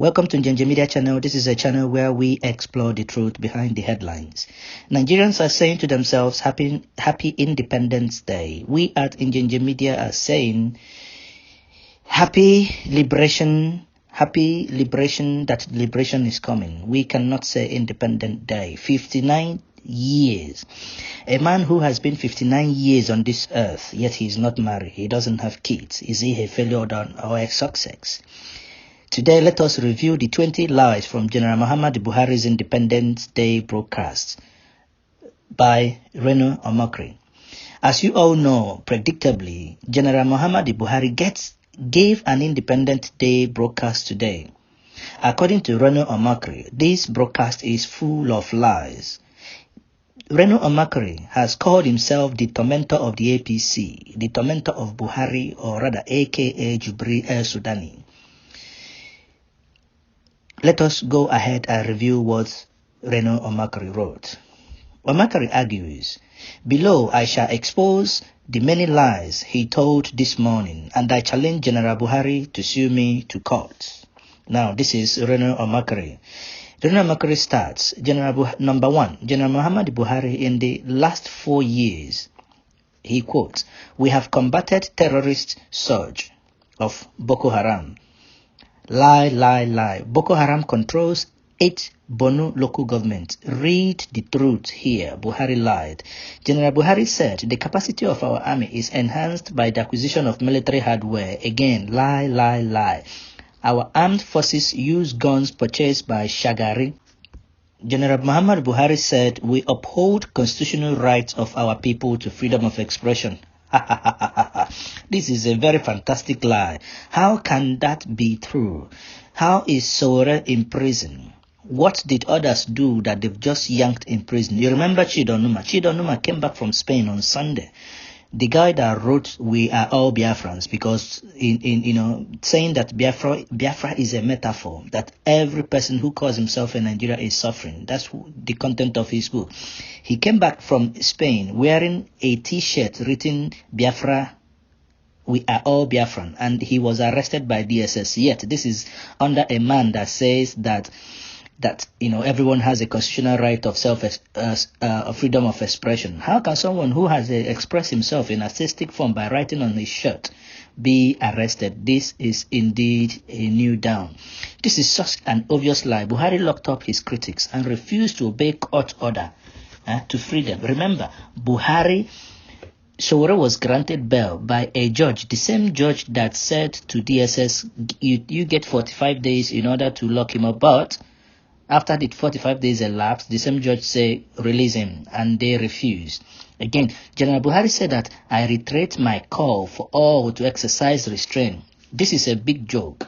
Welcome to Njenje Media Channel. This is a channel where we explore the truth behind the headlines. Nigerians are saying to themselves, Happy Independence Day. We at Njenje Media are saying, Happy liberation, that liberation is coming. We cannot say Independent Day. 59 years. A man who has been 59 years on this earth, yet he is not married. He doesn't have kids. Is he a failure or a success? Today, let us review the 20 lies from General Muhammadu Buhari's Independence Day broadcast by Reno Omokri. As you all know, predictably, General Muhammadu Buhari gave an Independence Day broadcast today. According to Reno Omokri, this broadcast is full of lies. Reno Omokri has called himself the tormentor of the APC, the tormentor of Buhari, or rather aka Jubri el-Sudani. Let us go ahead and review what Reno Omokri wrote. Omokri argues, below I shall expose the many lies he told this morning, and I challenge General Buhari to sue me to court. Now, this is Reno Omokri. Reno Omokri starts, number one, General Muhammadu Buhari in the last 4 years, he quotes, we have combated terrorist surge of Boko Haram. Lie. Boko Haram controls 8 Borno local governments. Read the truth here. Buhari lied. General Buhari said the capacity of our army is enhanced by the acquisition of military hardware. Again, lie. Our armed forces use guns purchased by Shagari. General Muhammad Buhari said we uphold constitutional rights of our people to freedom of expression. This is a very fantastic lie. How can that be true? How is Sowore in prison? What did others do that they've just yanked in prison? You remember Chidonuma? Chidonuma came back from Spain on Sunday. The guy that wrote "We are all Biafrans," because in saying that Biafra is a metaphor, that every person who calls himself a Nigeria is suffering. That's the content of his book. He came back from Spain wearing a T-shirt written "Biafra, we are all Biafran," and he was arrested by DSS. Yet this is under a man that says that everyone has a constitutional right of freedom of expression. How can someone who has expressed himself in artistic form by writing on his shirt be arrested? This is indeed a new dawn. This is such an obvious lie. Buhari locked up his critics and refused to obey court order to free them. Remember, Sowore was granted bail by a judge, the same judge that said to DSS, you get 45 days in order to lock him up, but after the 45 days elapsed, the same judge said, release him, and they refused. Again, General Buhari said that, I reiterate my call for all to exercise restraint. This is a big joke.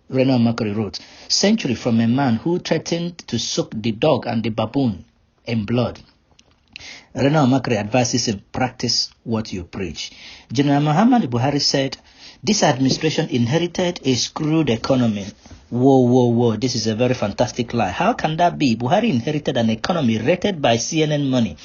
Reno Omokri wrote, century from a man who threatened to soak the dog and the baboon in blood. Reno Omokri advises him, practice what you preach. General Muhammadu Buhari said, this administration inherited a screwed economy. Whoa. This is a very fantastic lie. How can that be? Buhari inherited an economy rated by CNN Money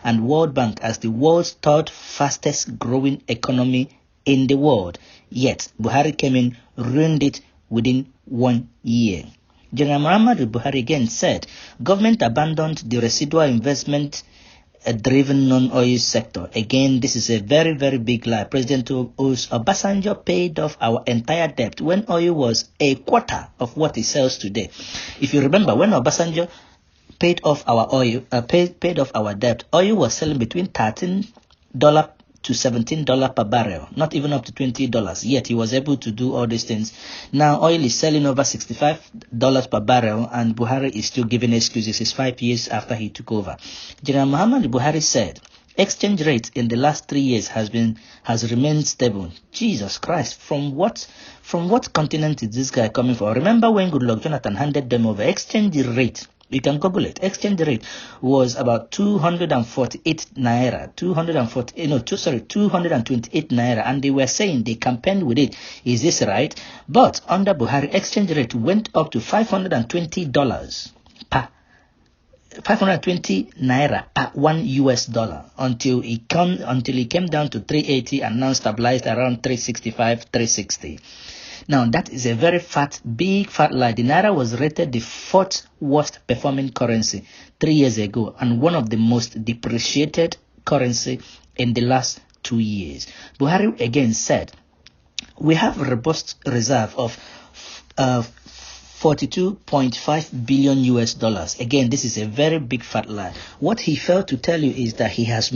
and World Bank as the world's 3rd fastest growing economy in the world. Yet, Buhari came in, ruined it within 1 year. General Muhammadu Buhari again said, government abandoned the residual investment driven non-oil sector. Again, this is a very, very big lie. President Obasanjo paid off our entire debt when oil was a quarter of what it sells today. If you remember, when Obasanjo paid off our debt, oil was selling between $13 to $17 per barrel, not even up to $20. Yet he was able to do all these things. Now oil is selling over $65 per barrel, and Buhari is still giving excuses. It's 5 years after he took over. General Muhammad Buhari said, exchange rate in the last 3 years has remained stable. Jesus Christ, from what continent is this guy coming from? Remember when Goodluck Jonathan handed them over? Exchange rate, you can Google it. Exchange rate was about 248 naira, 228 naira, and they were saying they campaigned with it. Is this right? But under Buhari, exchange rate went up to $520 per 520 naira per $1 until it came down to 380 and now stabilized around 365, 360. Now, that is a very big fat lie. The Naira was rated the 4th worst performing currency 3 years ago and one of the most depreciated currency in the last 2 years. Buhari again said, we have a robust reserve of 42.5 billion US dollars. Again, this is a very big fat lie. What he failed to tell you is that he has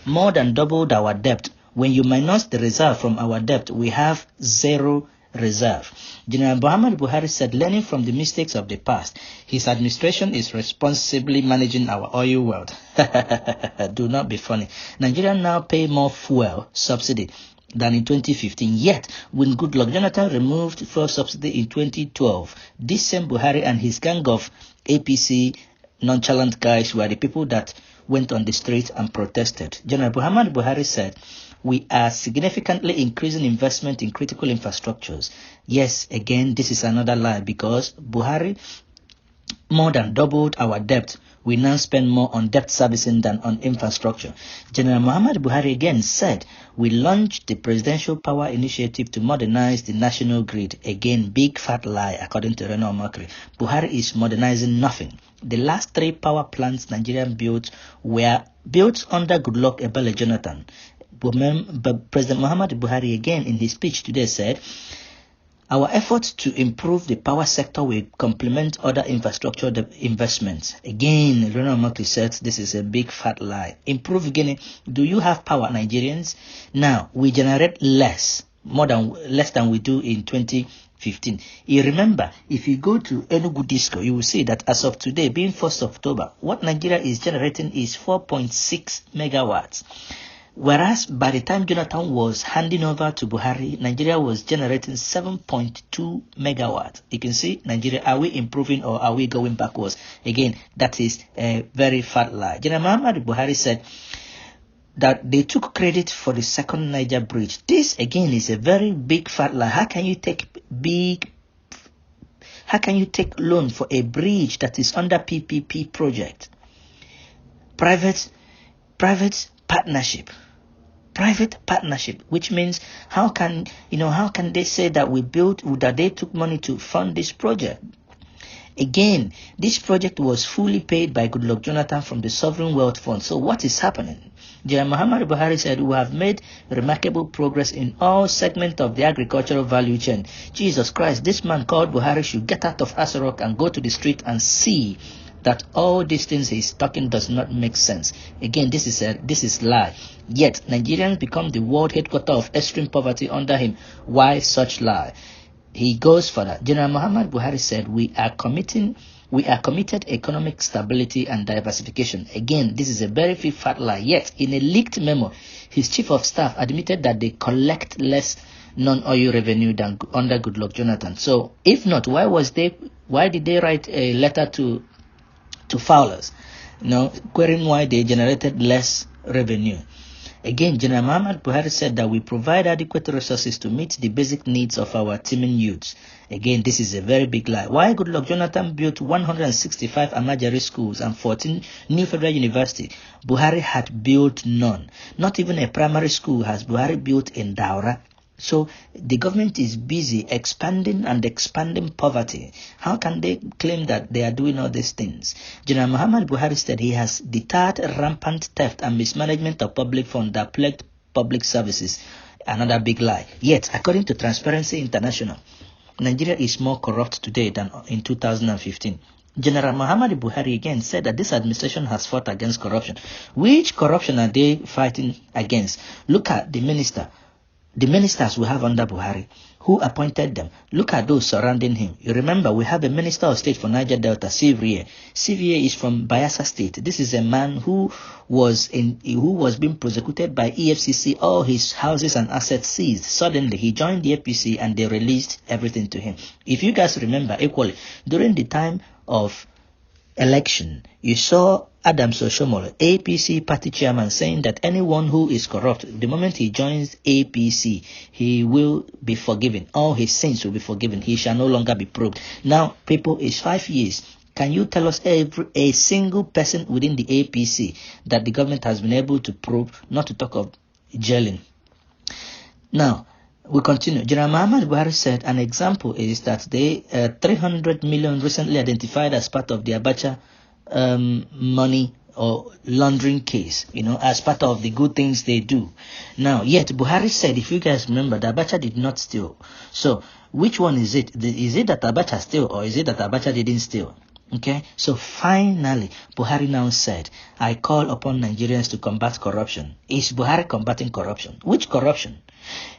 more than doubled our debt. When you minus the reserve from our debt, we have zero reserve. General Muhammad Buhari said, learning from the mistakes of the past, his administration is responsibly managing our oil wealth. Do not be funny. Nigeria now pay more fuel subsidy than in 2015. Yet, when Goodluck Jonathan removed fuel subsidy in 2012, this same Buhari and his gang of APC nonchalant guys were the people that went on the street and protested. General Muhammad Buhari said, we are significantly increasing investment in critical infrastructures. Yes, again, this is another lie because Buhari more than doubled our debt. We now spend more on debt servicing than on infrastructure. General Muhammad Buhari again said, we launched the Presidential Power Initiative to modernize the national grid. Again, big fat lie, according to Reno Omokri. Buhari is modernizing nothing. The last 3 power plants Nigeria built were built under Goodluck Ebele Jonathan. But President Muhammad Buhari again in his speech today said, our efforts to improve the power sector will complement other infrastructure investments. Again, Reno Omokri said this is a big fat lie. Improve Guinea. Do you have power, Nigerians? Now, we generate less than we do in 2015. You remember, if you go to Enugu Disco, you will see that as of today, being 1st October, what Nigeria is generating is 4.6 megawatts. Whereas by the time Jonathan was handing over to Buhari, Nigeria was generating 7.2 megawatts. You can see, Nigeria, are we improving or are we going backwards? Again, that is a very fat lie. General Muhammad Buhari said that they took credit for the second Niger bridge. This again is a very big fat lie. How can you take loan for a bridge that is under PPP project? Private partnership, which means how can they say that they took money to fund this project? Again, this project was fully paid by Goodluck Jonathan from the Sovereign Wealth Fund. So what is happening? General Muhammad Buhari said, we have made remarkable progress in all segments of the agricultural value chain. Jesus Christ, this man called Buhari should get out of Asarok and go to the street and see that all these things he's talking does not make sense. Again, this is lie. Yet Nigerians become the world headquarters of extreme poverty under him. Why such lie? He goes further. General Muhammad Buhari said, we are committed economic stability and diversification. Again, this is a very fat lie. Yet in a leaked memo, his chief of staff admitted that they collect less non-oil revenue than under Goodluck Jonathan. So if not, why did they write a letter to Fowlers, querying why they generated less revenue? Again, General Muhammad Buhari said that we provide adequate resources to meet the basic needs of our teeming youths. Again, this is a very big lie. Why Goodluck Jonathan built 165 Amajari schools and 14 new federal universities, Buhari had built none. Not even a primary school has Buhari built in Daura. So the government is busy expanding poverty. How can they claim that they are doing all these things? General Muhammad Buhari said he has deterred rampant theft and mismanagement of public funds that plagued public services. Another big lie. Yet, according to Transparency International, Nigeria is more corrupt today than in 2015. General Muhammad Buhari again said that this administration has fought against corruption. Which corruption are they fighting against? Look at the ministers we have under Buhari. Who appointed them? Look at those surrounding him. You remember, we have a Minister of State for Niger Delta, Sivrie. Sivrie is from Bayelsa State. This is a man who was being prosecuted by EFCC, all his houses and assets seized. Suddenly, he joined the APC and they released everything to him. If you guys remember, equally, during the time of election, you saw Adams Oshomole, APC party chairman, saying that anyone who is corrupt, the moment he joins APC, he will be forgiven. All his sins will be forgiven. He shall no longer be probed. Now, people, it's 5 years. Can you tell us a single person within the APC that the government has been able to probe, not to talk of jailing? Now, We continue. General Muhammad Buhari said an example is that they 300 million recently identified as part of the Abacha money or laundering case, as part of the good things they do. Now, yet Buhari said, if you guys remember, that Abacha did not steal. So, which one is it? Is it that Abacha stole, or is it that Abacha didn't steal? Okay, so finally, Buhari now said, I call upon Nigerians to combat corruption. Is Buhari combating corruption? Which corruption?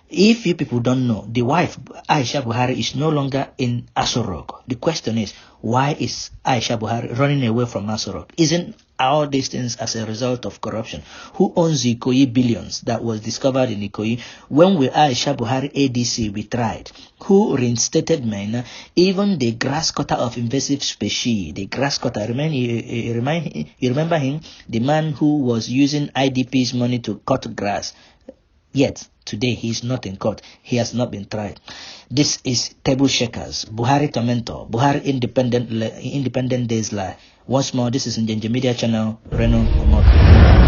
If you people don't know, the wife, Aisha Buhari, is no longer in Aso Rock. The question is, why is Aisha Buhari running away from Aso Rock? Isn't all these things as a result of corruption? Who owns the Ikoyi billions that was discovered in Ikoyi? When will Aisha Buhari ADC be tried? Who reinstated men? Even the grass cutter of invasive species, the grass cutter, you remember him? The man who was using IDP's money to cut grass. Yet, today he is not in court. He has not been tried. This is Table Shakers, Buhari Tormentor, Buhari Independent Days Lie. Once more, this is Njenje Media Channel, Reno Omokri.